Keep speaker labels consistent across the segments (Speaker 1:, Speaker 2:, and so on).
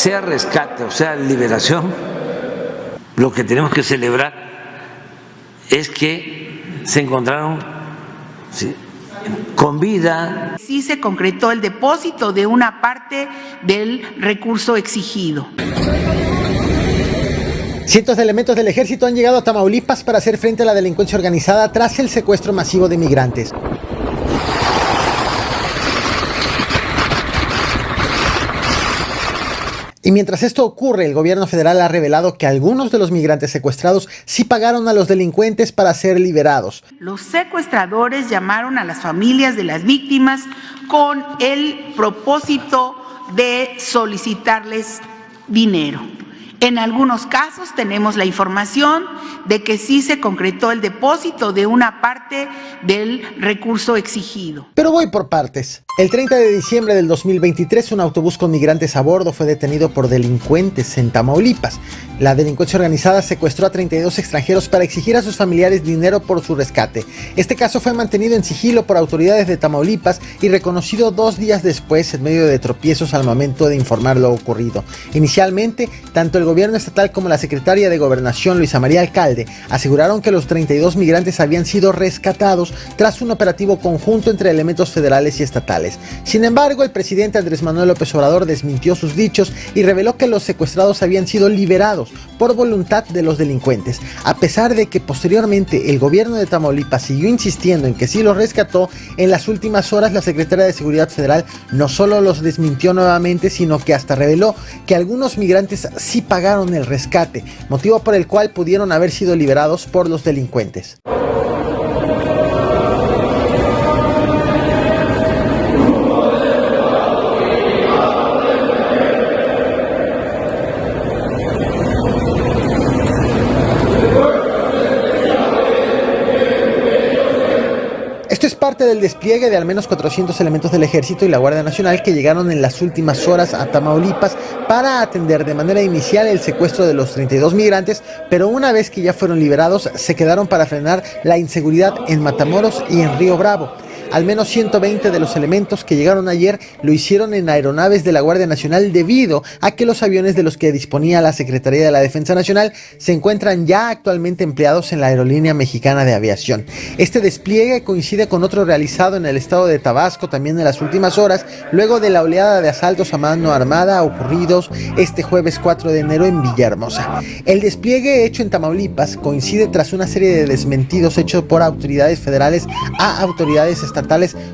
Speaker 1: sea rescate o sea liberación, lo que tenemos que celebrar es que se encontraron con vida.
Speaker 2: Sí se concretó el depósito de una parte del recurso exigido.
Speaker 3: Cientos de elementos del ejército han llegado a Tamaulipas para hacer frente a la delincuencia organizada tras el secuestro masivo de migrantes. Y mientras esto ocurre, el gobierno federal ha revelado que algunos de los migrantes secuestrados sí pagaron a los delincuentes para ser liberados.
Speaker 2: Los secuestradores llamaron a las familias de las víctimas con el propósito de solicitarles dinero. En algunos casos tenemos la información de que sí se concretó el depósito de una parte del recurso exigido.
Speaker 3: Pero voy por partes. El 30 de diciembre del 2023, un autobús con migrantes a bordo fue detenido por delincuentes en Tamaulipas. La delincuencia organizada secuestró a 32 extranjeros para exigir a sus familiares dinero por su rescate. Este caso fue mantenido en sigilo por autoridades de Tamaulipas y reconocido 2 días después en medio de tropiezos al momento de informar lo ocurrido. Inicialmente, tanto el gobierno estatal como la secretaria de Gobernación, Luisa María Alcalde, aseguraron que los 32 migrantes habían sido rescatados tras un operativo conjunto entre elementos federales y estatales. Sin embargo, el presidente Andrés Manuel López Obrador desmintió sus dichos y reveló que los secuestrados habían sido liberados por voluntad de los delincuentes, a pesar de que posteriormente el gobierno de Tamaulipas siguió insistiendo en que sí los rescató. En las últimas horas la secretaria de Seguridad Federal no solo los desmintió nuevamente, sino que hasta reveló que algunos migrantes sí pagaron el rescate, motivo por el cual pudieron haber sido liberados por los delincuentes. Esto es parte del despliegue de al menos 400 elementos del Ejército y la Guardia Nacional que llegaron en las últimas horas a Tamaulipas para atender de manera inicial el secuestro de los 32 migrantes, pero una vez que ya fueron liberados se quedaron para frenar la inseguridad en Matamoros y en Río Bravo. Al menos 120 de los elementos que llegaron ayer lo hicieron en aeronaves de la Guardia Nacional debido a que los aviones de los que disponía la Secretaría de la Defensa Nacional se encuentran ya actualmente empleados en la Aerolínea Mexicana de Aviación. Este despliegue coincide con otro realizado en el estado de Tabasco también en las últimas horas, luego de la oleada de asaltos a mano armada ocurridos este jueves 4 de enero en Villahermosa. El despliegue hecho en Tamaulipas coincide tras una serie de desmentidos hechos por autoridades federales a autoridades estatales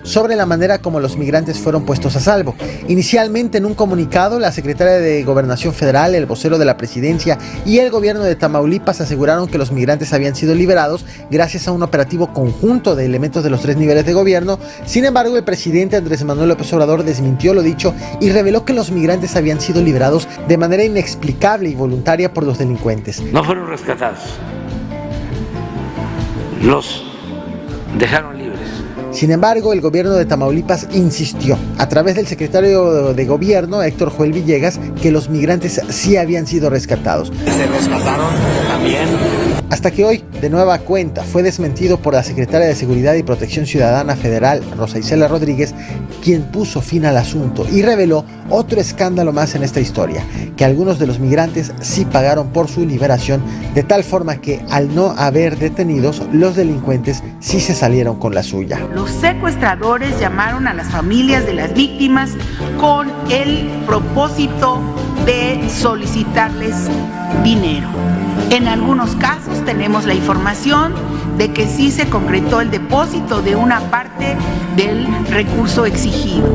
Speaker 3: sobre la manera como los migrantes fueron puestos a salvo. Inicialmente, en un comunicado, la secretaria de Gobernación Federal, el vocero de la presidencia y el gobierno de Tamaulipas aseguraron que los migrantes habían sido liberados gracias a un operativo conjunto de elementos de los 3 niveles de gobierno. Sin embargo, el presidente Andrés Manuel López Obrador desmintió lo dicho y reveló que los migrantes habían sido liberados de manera inexplicable y voluntaria por los delincuentes.
Speaker 1: No fueron rescatados, los dejaron libres.
Speaker 3: Sin embargo, el gobierno de Tamaulipas insistió, a través del secretario de gobierno, Héctor Joel Villegas, que los migrantes sí habían sido rescatados.
Speaker 4: ¿Se rescataron también?
Speaker 3: Hasta que hoy, de nueva cuenta, fue desmentido por la secretaria de Seguridad y Protección Ciudadana Federal, Rosa Isela Rodríguez, quien puso fin al asunto y reveló otro escándalo más en esta historia, que algunos de los migrantes sí pagaron por su liberación, de tal forma que al no haber detenidos, los delincuentes sí se salieron con la suya.
Speaker 2: Los secuestradores llamaron a las familias de las víctimas con el propósito de solicitarles dinero. En algunos casos tenemos la información de que sí se concretó el depósito de una parte del recurso exigido.